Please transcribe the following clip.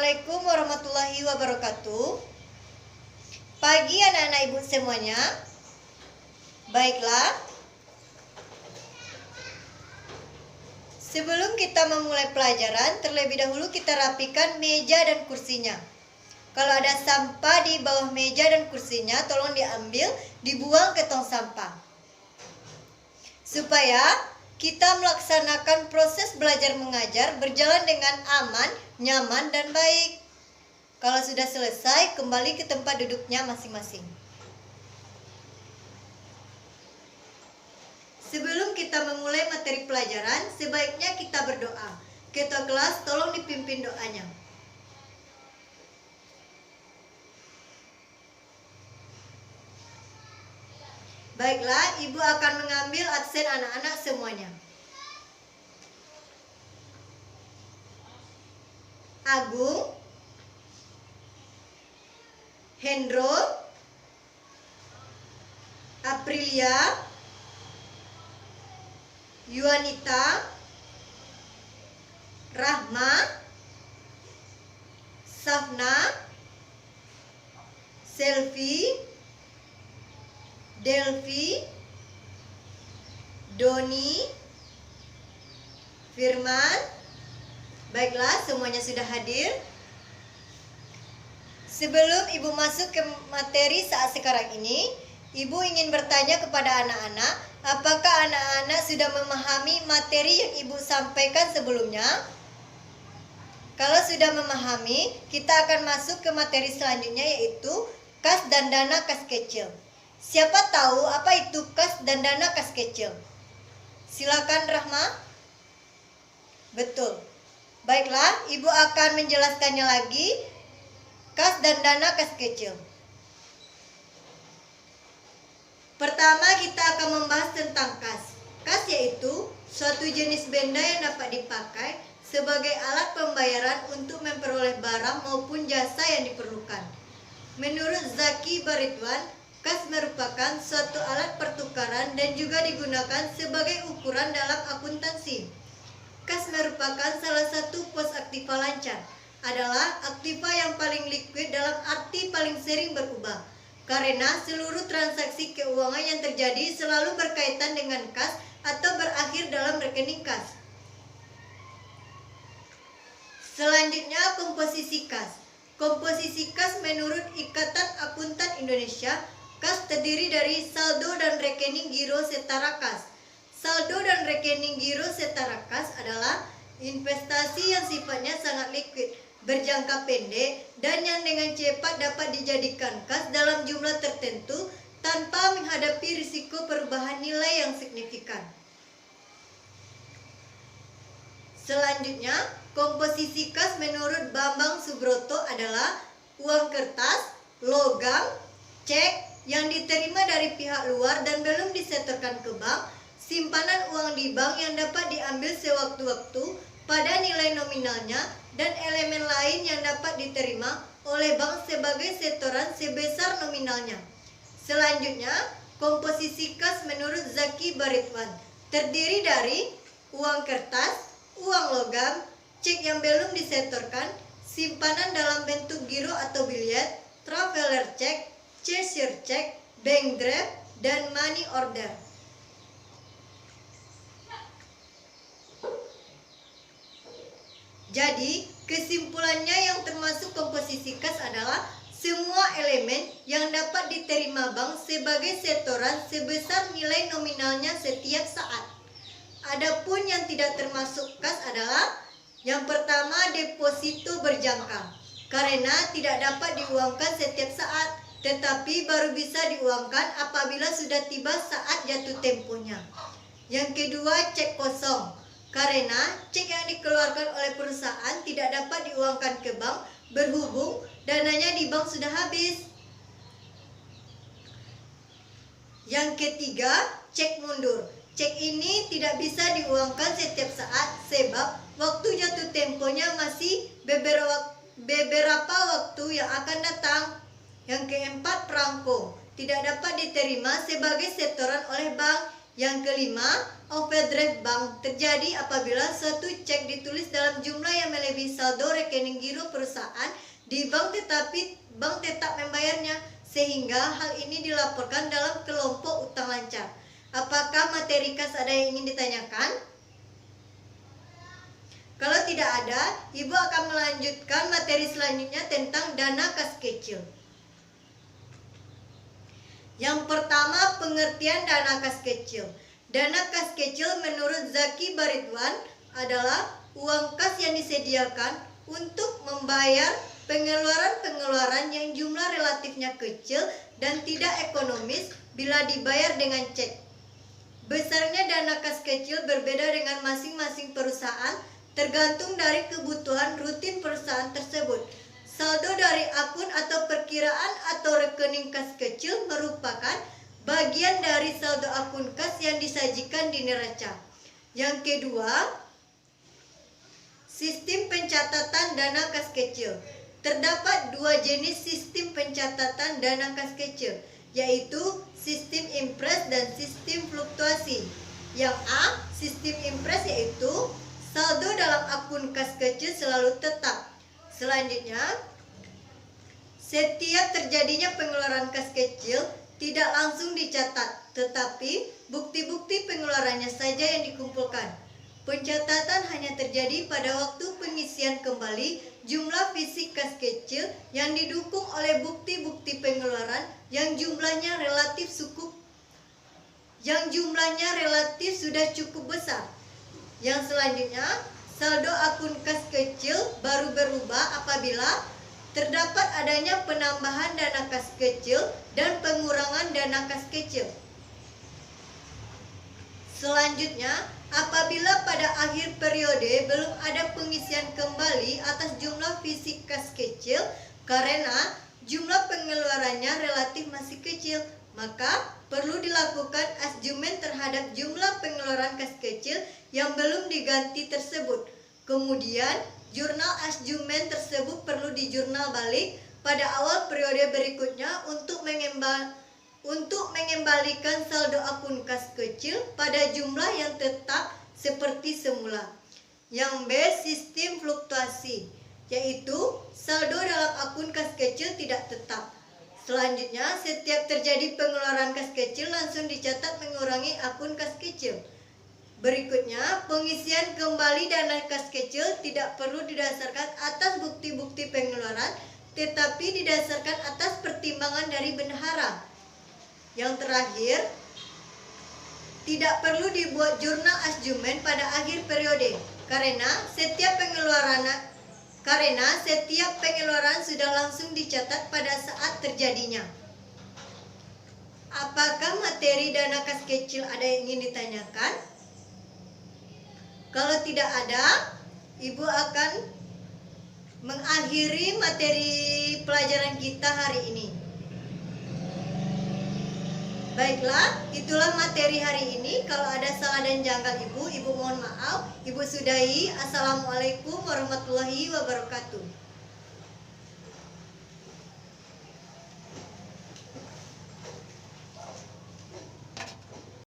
Assalamualaikum warahmatullahi wabarakatuh. Pagi anak-anak ibu semuanya. Baiklah, sebelum kita memulai pelajaran, terlebih dahulu kita rapikan meja dan kursinya. Kalau ada sampah di bawah meja dan kursinya, tolong diambil, dibuang ke tong sampah. Supaya kita melaksanakan proses belajar mengajar berjalan dengan aman, nyaman, dan baik. Kalau sudah selesai, kembali ke tempat duduknya masing-masing. Sebelum kita memulai materi pelajaran, sebaiknya kita berdoa. Ketua kelas, tolong dipimpin doanya. Baiklah, ibu akan mengambil absen anak-anak semuanya. Agung, Hendro, Aprilia, Yuanita, Rahma, Safna, Selvi, Delvi, Doni, Firman. Baiklah, semuanya sudah hadir. Sebelum ibu masuk ke materi saat sekarang ini, ibu ingin bertanya kepada anak-anak, apakah anak-anak sudah memahami materi yang ibu sampaikan sebelumnya? Kalau sudah memahami, kita akan masuk ke materi selanjutnya, yaitu kas dan dana kas kecil. Siapa tahu apa itu kas dan dana kas kecil? Silakan Rahma. Betul. Baiklah, ibu akan menjelaskannya lagi. Kas dan dana kas kecil. Pertama, kita akan membahas tentang kas. Kas yaitu suatu jenis benda yang dapat dipakai sebagai alat pembayaran untuk memperoleh barang maupun jasa yang diperlukan. Menurut Zaki Baritwan, kas merupakan suatu alat pertukaran dan juga digunakan sebagai ukuran dalam akuntansi. Kas merupakan salah satu pos aktiva lancar. Adalah aktiva yang paling liquid dalam arti paling sering berubah. Karena seluruh transaksi keuangan yang terjadi selalu berkaitan dengan kas atau berakhir dalam rekening kas. Selanjutnya, komposisi kas. Komposisi kas menurut Ikatan Akuntan Indonesia, kas terdiri dari saldo dan rekening giro setara kas. Saldo dan rekening giro setara kas adalah investasi yang sifatnya sangat liquid, berjangka pendek, dan yang dengan cepat dapat dijadikan kas dalam jumlah tertentu tanpa menghadapi risiko perubahan nilai yang signifikan. Selanjutnya, komposisi kas menurut Bambang Subroto adalah uang kertas, logam, cek yang diterima dari pihak luar dan belum disetorkan ke bank, simpanan uang di bank yang dapat diambil sewaktu-waktu pada nilai nominalnya, dan elemen lain yang dapat diterima oleh bank sebagai setoran sebesar nominalnya. Selanjutnya, komposisi kas menurut Zaki Baritwan terdiri dari uang kertas, uang logam, cek yang belum disetorkan, simpanan dalam bentuk giro atau billet, traveler check, cashier check, bank draft, dan money order. Jadi, kesimpulannya yang termasuk komposisi kas adalah semua elemen yang dapat diterima bank sebagai setoran sebesar nilai nominalnya setiap saat. Adapun yang tidak termasuk kas adalah yang pertama, deposito berjangka, karena tidak dapat diuangkan setiap saat, tetapi baru bisa diuangkan apabila sudah tiba saat jatuh temponya. Yang kedua, cek kosong. Karena cek yang dikeluarkan oleh perusahaan tidak dapat diuangkan ke bank berhubung dananya di bank sudah habis. Yang ketiga, cek mundur. Cek ini tidak bisa diuangkan setiap saat sebab waktu jatuh temponya masih beberapa waktu yang akan datang. Yang keempat, perangko. Tidak dapat diterima sebagai setoran oleh bank. Yang kelima, overdraft bank terjadi apabila suatu cek ditulis dalam jumlah yang melebihi saldo rekening giro perusahaan di bank tetapi bank tetap membayarnya, sehingga hal ini dilaporkan dalam kelompok utang lancar. Apakah materi kas ada yang ingin ditanyakan? Kalau tidak ada, Ibu akan melanjutkan materi selanjutnya tentang dana kas kecil. Yang pertama, pengertian dana kas kecil. Dana kas kecil menurut Zaki Baridwan adalah uang kas yang disediakan untuk membayar pengeluaran-pengeluaran yang jumlah relatifnya kecil dan tidak ekonomis bila dibayar dengan cek. Besarnya dana kas kecil berbeda dengan masing-masing perusahaan tergantung dari kebutuhan rutin perusahaan tersebut. Saldo dari akun atau perkiraan atau rekening kas kecil merupakan bagian dari saldo akun kas yang disajikan di neraca. Yang kedua, sistem pencatatan dana kas kecil. Terdapat dua jenis sistem pencatatan dana kas kecil, yaitu sistem impres dan sistem fluktuasi. Yang A, sistem impres yaitu saldo dalam akun kas kecil selalu tetap. Selanjutnya, setiap terjadinya pengeluaran kas kecil tidak langsung dicatat, tetapi bukti-bukti pengeluarannya saja yang dikumpulkan. Pencatatan hanya terjadi pada waktu pengisian kembali jumlah fisik kas kecil yang didukung oleh bukti-bukti pengeluaran yang jumlahnya relatif sudah cukup besar. Yang selanjutnya, saldo akun kas kecil baru berubah apabila terdapat adanya penambahan dana kas kecil dan pengurangan dana kas kecil. Selanjutnya, apabila pada akhir periode belum ada pengisian kembali atas jumlah fisik kas kecil karena jumlah pengeluarannya relatif masih kecil, maka perlu dilakukan asjumen terhadap jumlah pengeluaran kas kecil yang belum diganti tersebut. Kemudian, jurnal asjumen tersebut perlu dijurnal balik pada awal periode berikutnya untuk mengembalikan saldo akun kas kecil pada jumlah yang tetap seperti semula. Yang B, sistem fluktuasi, yaitu saldo dalam akun kas kecil tidak tetap. Selanjutnya, setiap terjadi pengeluaran kas kecil langsung dicatat mengurangi akun kas kecil. Berikutnya, pengisian kembali dana kas kecil tidak perlu didasarkan atas bukti-bukti pengeluaran, tetapi didasarkan atas pertimbangan dari bendahara. Yang terakhir, tidak perlu dibuat jurnal asjumen pada akhir periode, karena setiap pengeluaran sudah langsung dicatat pada saat terjadinya. Apakah materi dana kas kecil ada yang ingin ditanyakan? Kalau tidak ada, Ibu akan mengakhiri materi pelajaran kita hari ini. Baiklah, itulah materi hari ini. Kalau ada salah dan janggal Ibu mohon maaf. Ibu sudahi. Assalamualaikum warahmatullahi wabarakatuh.